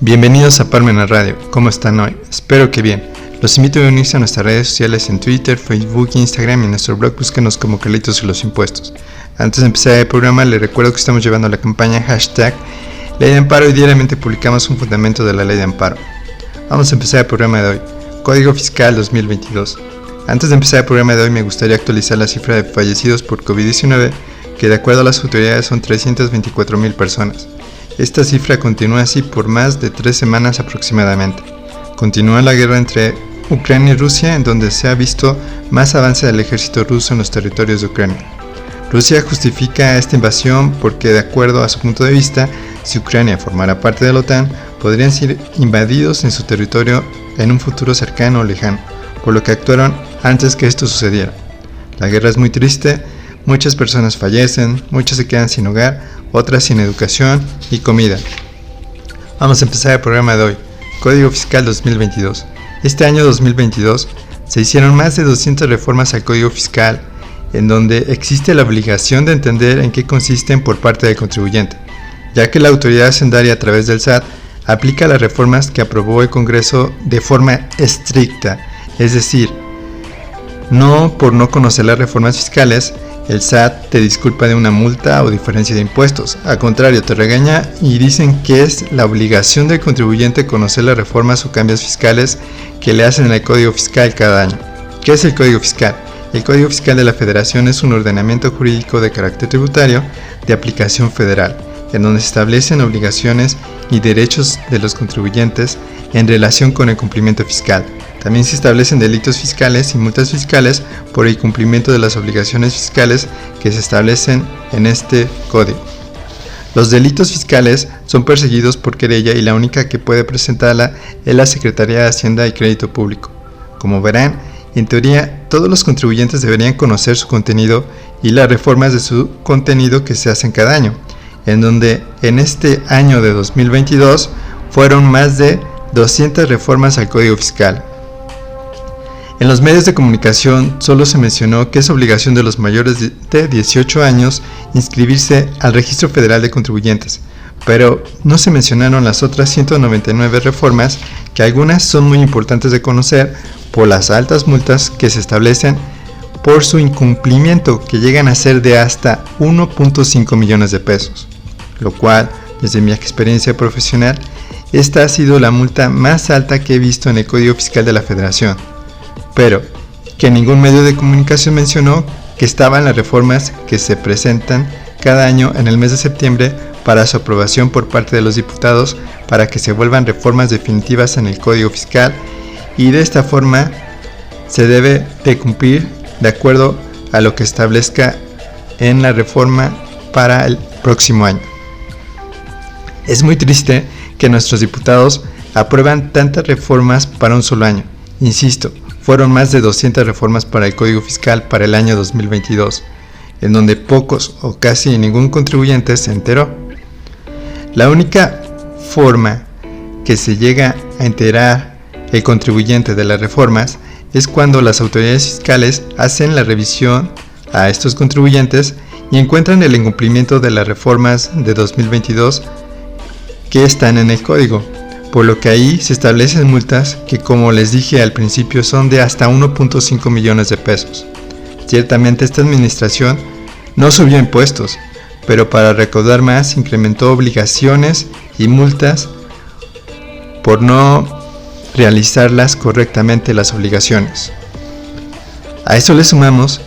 Bienvenidos a Parmenas Radio, ¿cómo están hoy? Espero que bien. Los invito a unirse a nuestras redes sociales en Twitter, Facebook, Instagram y en nuestro blog búsquenos como Carlitos y los Impuestos. Antes de empezar el programa les recuerdo que estamos llevando la campaña hashtag Ley de Amparo y diariamente publicamos un fundamento de la Ley de Amparo. Vamos a empezar el programa de hoy, Código Fiscal 2022. Antes de empezar el programa de hoy me gustaría actualizar la cifra de fallecidos por COVID-19, que de acuerdo a las autoridades son 324,000 personas. Esta cifra continúa así por más de 3 semanas aproximadamente. Continúa la guerra entre Ucrania y Rusia, en donde se ha visto más avance del ejército ruso en los territorios de Ucrania. Rusia justifica esta invasión porque, de acuerdo a su punto de vista, si Ucrania formara parte de la OTAN, podrían ser invadidos en su territorio en un futuro cercano o lejano, por lo que actuaron antes que esto sucediera. La guerra es muy triste, muchas personas fallecen, muchas se quedan sin hogar, otras sin educación y comida. Vamos a empezar el programa de hoy, Código Fiscal 2022. Este año 2022 se hicieron más de 200 reformas al Código Fiscal, en donde existe la obligación de entender en qué consisten por parte del contribuyente, ya que la autoridad hacendaria a través del SAT aplica las reformas que aprobó el Congreso de forma estricta, es decir, no por no conocer las reformas fiscales, el SAT te disculpa de una multa o diferencia de impuestos. Al contrario, te regaña y dicen que es la obligación del contribuyente conocer las reformas o cambios fiscales que le hacen al Código Fiscal cada año. ¿Qué es el Código Fiscal? El Código Fiscal de la Federación es un ordenamiento jurídico de carácter tributario de aplicación federal, en donde se establecen obligaciones y derechos de los contribuyentes en relación con el cumplimiento fiscal. También se establecen delitos fiscales y multas fiscales por el incumplimiento de las obligaciones fiscales que se establecen en este código. Los delitos fiscales son perseguidos por querella y la única que puede presentarla es la Secretaría de Hacienda y Crédito Público. Como verán, en teoría, todos los contribuyentes deberían conocer su contenido y las reformas de su contenido que se hacen cada año, en donde en este año de 2022 fueron más de 200 reformas al Código Fiscal. En los medios de comunicación solo se mencionó que es obligación de los mayores de 18 años inscribirse al Registro Federal de Contribuyentes, pero no se mencionaron las otras 199 reformas, que algunas son muy importantes de conocer por las altas multas que se establecen por su incumplimiento, que llegan a ser de hasta 1.5 millones de pesos, lo cual, desde mi experiencia profesional, esta ha sido la multa más alta que he visto en el Código Fiscal de la Federación, pero que ningún medio de comunicación mencionó que estaban las reformas que se presentan cada año en el mes de septiembre para su aprobación por parte de los diputados para que se vuelvan reformas definitivas en el Código Fiscal, y de esta forma se debe de cumplir de acuerdo a lo que establezca en la reforma para el próximo año. Es muy triste que nuestros diputados aprueban tantas reformas para un solo año. Insisto, fueron más de 200 reformas para el Código Fiscal para el año 2022, en donde pocos o casi ningún contribuyente se enteró. La única forma que se llega a enterar el contribuyente de las reformas es cuando las autoridades fiscales hacen la revisión a estos contribuyentes y encuentran el incumplimiento de las reformas de 2022 que están en el código, por lo que ahí se establecen multas que, como les dije al principio, son de hasta 1.5 millones de pesos. Ciertamente esta administración no subió impuestos, pero para recaudar más incrementó obligaciones y multas por no realizarlas correctamente las obligaciones. A eso le sumamos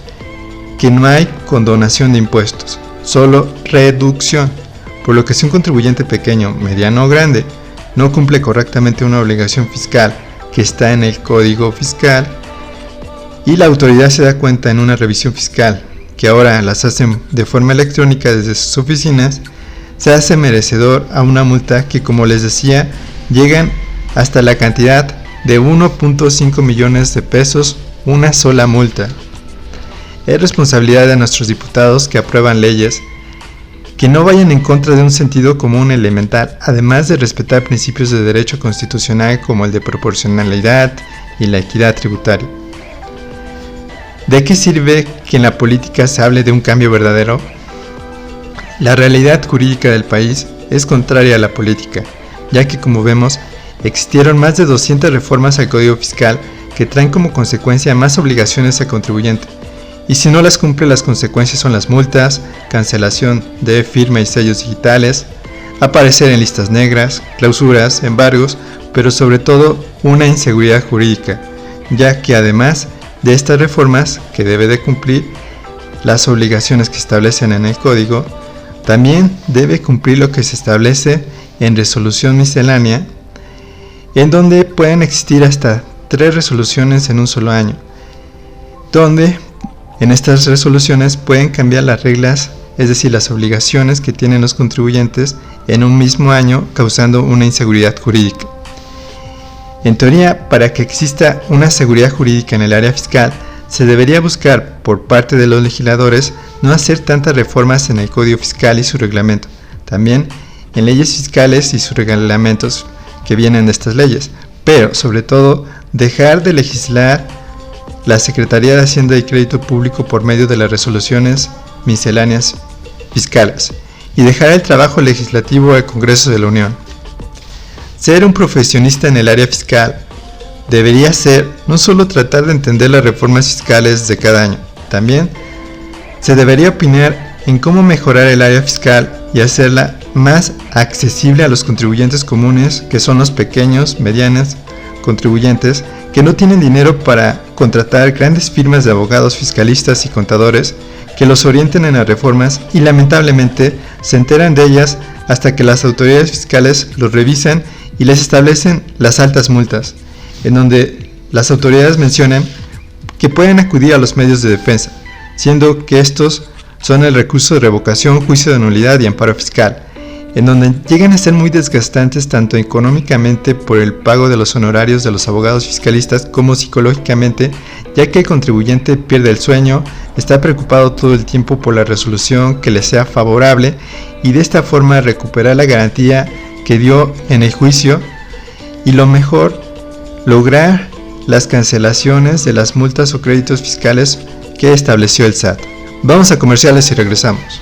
que no hay condonación de impuestos, solo reducción, por lo que si un contribuyente pequeño, mediano o grande no cumple correctamente una obligación fiscal que está en el Código Fiscal y la autoridad se da cuenta en una revisión fiscal, que ahora las hacen de forma electrónica desde sus oficinas, se hace merecedor a una multa que, como les decía, llegan hasta la cantidad de 1.5 millones de pesos una sola multa. Es responsabilidad de nuestros diputados que aprueban leyes que no vayan en contra de un sentido común elemental, además de respetar principios de derecho constitucional como el de proporcionalidad y la equidad tributaria. ¿De qué sirve que en la política se hable de un cambio verdadero? La realidad jurídica del país es contraria a la política. ya que como vemos, existieron más de 200 reformas al Código Fiscal que traen como consecuencia más obligaciones al contribuyente, y si no las cumple, las consecuencias son las multas, cancelación de firma y sellos digitales, aparecer en listas negras, clausuras, embargos, pero sobre todo una inseguridad jurídica, ya que además de estas reformas que debe de cumplir las obligaciones que establecen en el código, también debe cumplir lo que se establece en resolución miscelánea, en donde pueden existir hasta 3 resoluciones en un solo año, donde en estas resoluciones pueden cambiar las reglas, es decir, las obligaciones que tienen los contribuyentes en un mismo año, causando una inseguridad jurídica. En teoría, para que exista una seguridad jurídica en el área fiscal, se debería buscar por parte de los legisladores no hacer tantas reformas en el Código Fiscal y su reglamento, también en leyes fiscales y sus reglamentos que vienen de estas leyes, pero sobre todo dejar de legislar la Secretaría de Hacienda y Crédito Público por medio de las resoluciones misceláneas fiscales y dejar el trabajo legislativo al Congreso de la Unión. Ser un profesionista en el área fiscal debería ser no solo tratar de entender las reformas fiscales de cada año, también se debería opinar en cómo mejorar el área fiscal y hacerla más accesible a los contribuyentes comunes, que son los pequeños, medianos contribuyentes que no tienen dinero para contratar grandes firmas de abogados, fiscalistas y contadores que los orienten en las reformas y lamentablemente se enteran de ellas hasta que las autoridades fiscales los revisan y les establecen las altas multas, en donde las autoridades mencionan que pueden acudir a los medios de defensa, siendo que estos son el recurso de revocación, juicio de nulidad y amparo fiscal, en donde llegan a ser muy desgastantes tanto económicamente por el pago de los honorarios de los abogados fiscalistas como psicológicamente, ya que el contribuyente pierde el sueño, está preocupado todo el tiempo por la resolución que le sea favorable y de esta forma recuperar la garantía que dio en el juicio y lo mejor, lograr las cancelaciones de las multas o créditos fiscales que estableció el SAT. Vamos a comerciales y regresamos.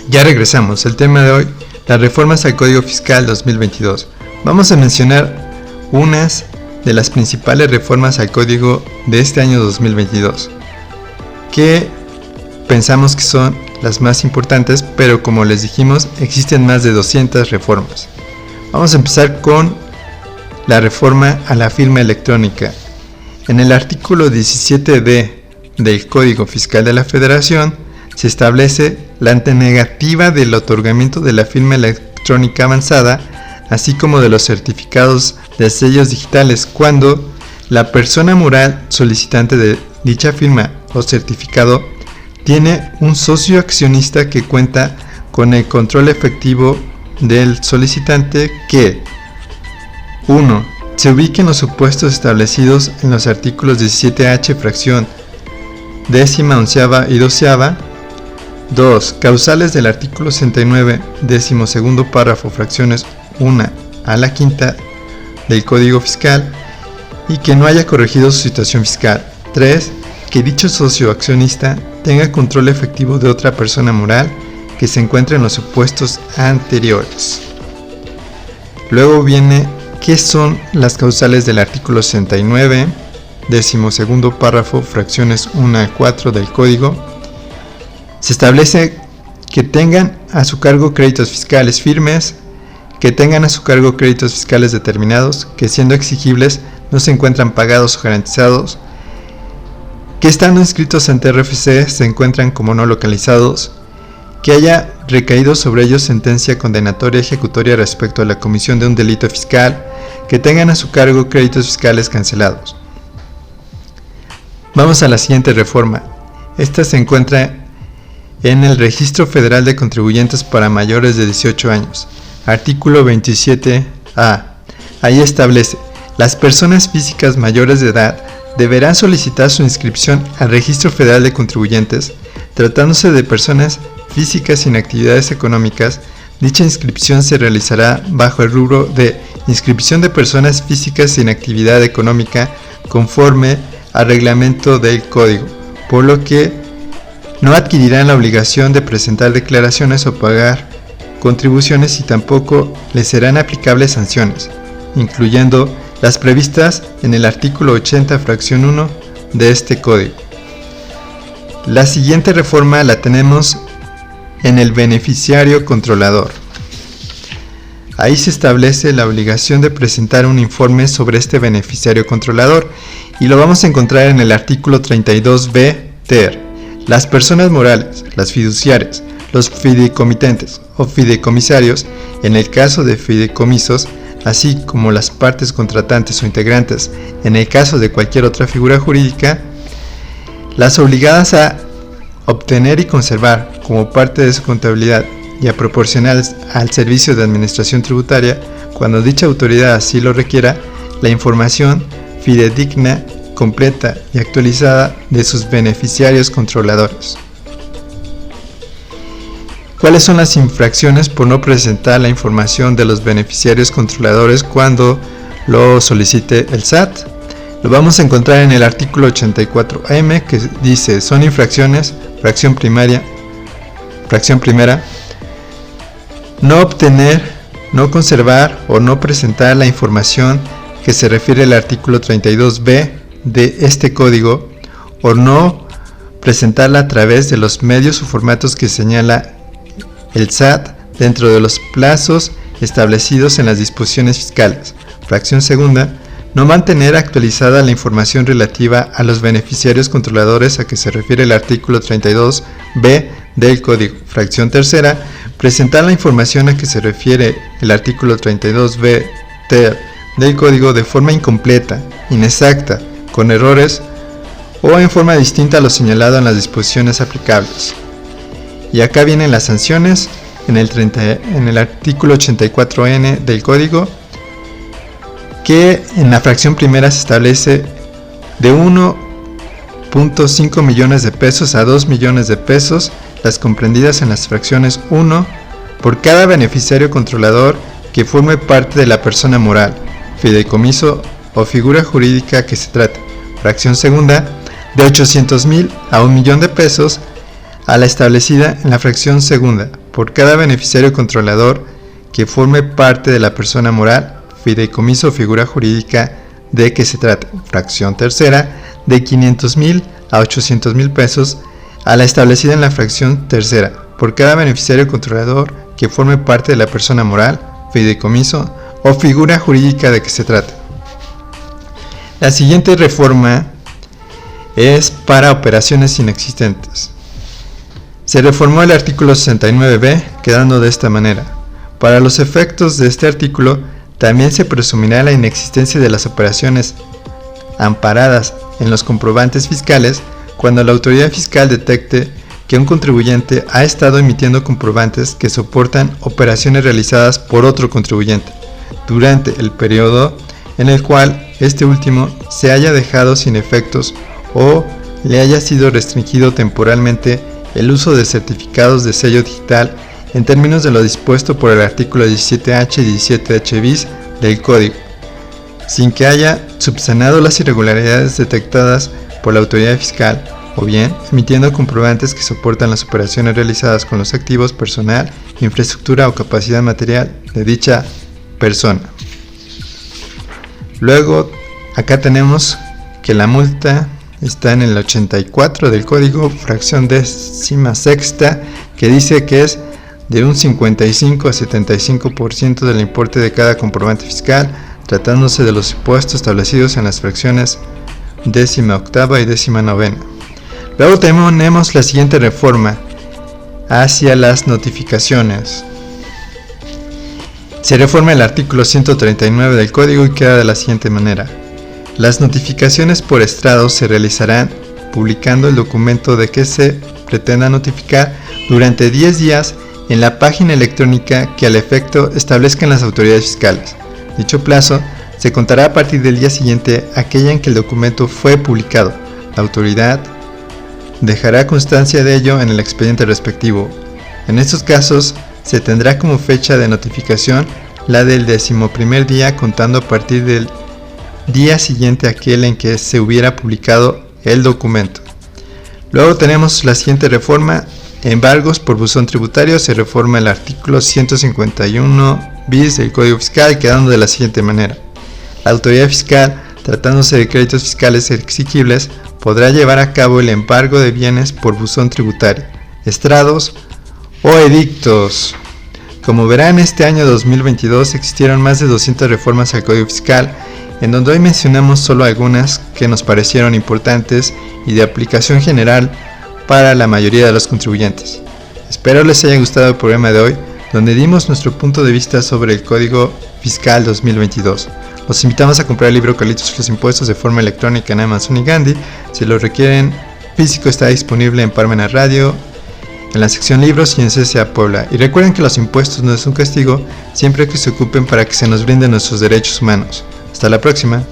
Ya regresamos, el tema de hoy, las reformas al Código Fiscal 2022. Vamos a mencionar unas de las principales reformas al Código de este año 2022, que pensamos que son las más importantes, pero como les dijimos, existen más de 200 reformas. Vamos a empezar con la reforma a la firma electrónica. En el artículo 17D del Código Fiscal de la Federación se establece la negativa del otorgamiento de la firma electrónica avanzada, así como de los certificados de sellos digitales cuando la persona moral solicitante de dicha firma o certificado tiene un socio accionista que cuenta con el control efectivo del solicitante que 1. Se ubique en los supuestos establecidos en los artículos 17H fracción 10ª, 11ª y 12ª. 2. Causales del artículo 69, 12º párrafo, fracciones 1 a la 5ª del Código Fiscal y que no haya corregido su situación fiscal. 3. Que dicho socio accionista tenga control efectivo de otra persona moral que se encuentre en los supuestos anteriores. Luego viene qué son las causales del artículo 69, 12º párrafo, fracciones 1 a 4 del Código. Se establece que tengan a su cargo créditos fiscales firmes, que tengan a su cargo créditos fiscales determinados, que siendo exigibles no se encuentran pagados o garantizados, que estando inscritos ante RFC se encuentran como no localizados, que haya recaído sobre ellos sentencia condenatoria ejecutoria respecto a la comisión de un delito fiscal, que tengan a su cargo créditos fiscales cancelados. Vamos a la siguiente reforma. Esta se encuentra en el Registro Federal de Contribuyentes para mayores de 18 años. Artículo 27A. Ahí establece, las personas físicas mayores de edad deberán solicitar su inscripción al Registro Federal de Contribuyentes. Tratándose de personas físicas sin actividades económicas, dicha inscripción se realizará bajo el rubro de inscripción de personas físicas sin actividad económica conforme al reglamento del Código, por lo que no adquirirán la obligación de presentar declaraciones o pagar contribuciones y tampoco les serán aplicables sanciones, incluyendo las previstas en el artículo 80, fracción 1 de este código. La siguiente reforma la tenemos en el beneficiario controlador. Ahí se establece la obligación de presentar un informe sobre este beneficiario controlador y lo vamos a encontrar en el artículo 32b ter. Las personas morales, las fiduciarias, los fideicomitentes o fideicomisarios, en el caso de fideicomisos, así como las partes contratantes o integrantes, en el caso de cualquier otra figura jurídica, las obligadas a obtener y conservar como parte de su contabilidad y a proporcionar al servicio de administración tributaria, cuando dicha autoridad así lo requiera, la información fidedigna, completa y actualizada de sus beneficiarios controladores. ¿Cuáles son las infracciones por no presentar la información de los beneficiarios controladores cuando lo solicite el SAT? Lo vamos a encontrar en el artículo 84M, que dice: son infracciones, fracción primera, no obtener, no conservar o no presentar la información que se refiere al artículo 32b de este código, o no presentarla a través de los medios o formatos que señala el SAT dentro de los plazos establecidos en las disposiciones fiscales. Fracción segunda, no mantener actualizada la información relativa a los beneficiarios controladores a que se refiere el artículo 32b del código. Fracción tercera, presentar la información a que se refiere el artículo 32b ter del código de forma incompleta, inexacta, con errores o en forma distinta a lo señalado en las disposiciones aplicables. Y acá vienen las sanciones en el artículo 84N del código, que en la fracción primera se establece de 1.5 millones de pesos a 2 millones de pesos, las comprendidas en las fracciones 1 por cada beneficiario controlador que forme parte de la persona moral, fideicomiso o figura jurídica que se trate. Fracción segunda, de 800,000 a 1 millón de pesos, a la establecida en la fracción segunda, por cada beneficiario controlador que forme parte de la persona moral, fideicomiso o figura jurídica de que se trate. Fracción tercera, de 500,000 a 800,000 pesos, a la establecida en la fracción tercera, por cada beneficiario controlador que forme parte de la persona moral, fideicomiso o figura jurídica de que se trate. La siguiente reforma es para operaciones inexistentes. Se reformó el artículo 69b, quedando de esta manera: para los efectos de este artículo, también se presumirá la inexistencia de las operaciones amparadas en los comprobantes fiscales cuando la autoridad fiscal detecte que un contribuyente ha estado emitiendo comprobantes que soportan operaciones realizadas por otro contribuyente durante el periodo en el cual este último se haya dejado sin efectos o le haya sido restringido temporalmente el uso de certificados de sello digital en términos de lo dispuesto por el artículo 17H y 17H bis del Código, sin que haya subsanado las irregularidades detectadas por la autoridad fiscal, o bien emitiendo comprobantes que soportan las operaciones realizadas con los activos, personal, infraestructura o capacidad material de dicha persona. Luego, acá tenemos que la multa está en el 84 del código, fracción 16ª, que dice que es de un 55 a 75% del importe de cada comprobante fiscal, tratándose de los impuestos establecidos en las fracciones 18ª y 19ª. Luego tenemos la siguiente reforma hacia las notificaciones. Se reforma el artículo 139 del código y queda de la siguiente manera: las notificaciones por estrado se realizarán publicando el documento de que se pretenda notificar durante 10 días en la página electrónica que al efecto establezcan las autoridades fiscales. Dicho plazo se contará a partir del día siguiente a aquella en que el documento fue publicado. La autoridad dejará constancia de ello en el expediente respectivo. En estos casos se tendrá como fecha de notificación la del 11º día contando a partir del día siguiente a aquel en que se hubiera publicado el documento. Luego tenemos la siguiente reforma embargos por buzón tributario, se reforma el artículo 151 bis del Código Fiscal, quedando de la siguiente manera. La autoridad fiscal, tratándose de créditos fiscales exigibles, podrá llevar a cabo el embargo de bienes por buzón tributario, estrados o edictos. Como verán, este año 2022 existieron más de 200 reformas al Código Fiscal, en donde hoy mencionamos solo algunas que nos parecieron importantes y de aplicación general para la mayoría de los contribuyentes. Espero les haya gustado el programa de hoy, donde dimos nuestro punto de vista sobre el Código Fiscal 2022. Los invitamos a comprar el libro Carlitos y los Impuestos de forma electrónica en Amazon y Gandhi. Si lo requieren, físico está disponible en Parmenas Radio, en la sección libros y en CCA Puebla. Y recuerden que los impuestos no es un castigo, siempre que se ocupen para que se nos brinden nuestros derechos humanos. Hasta la próxima.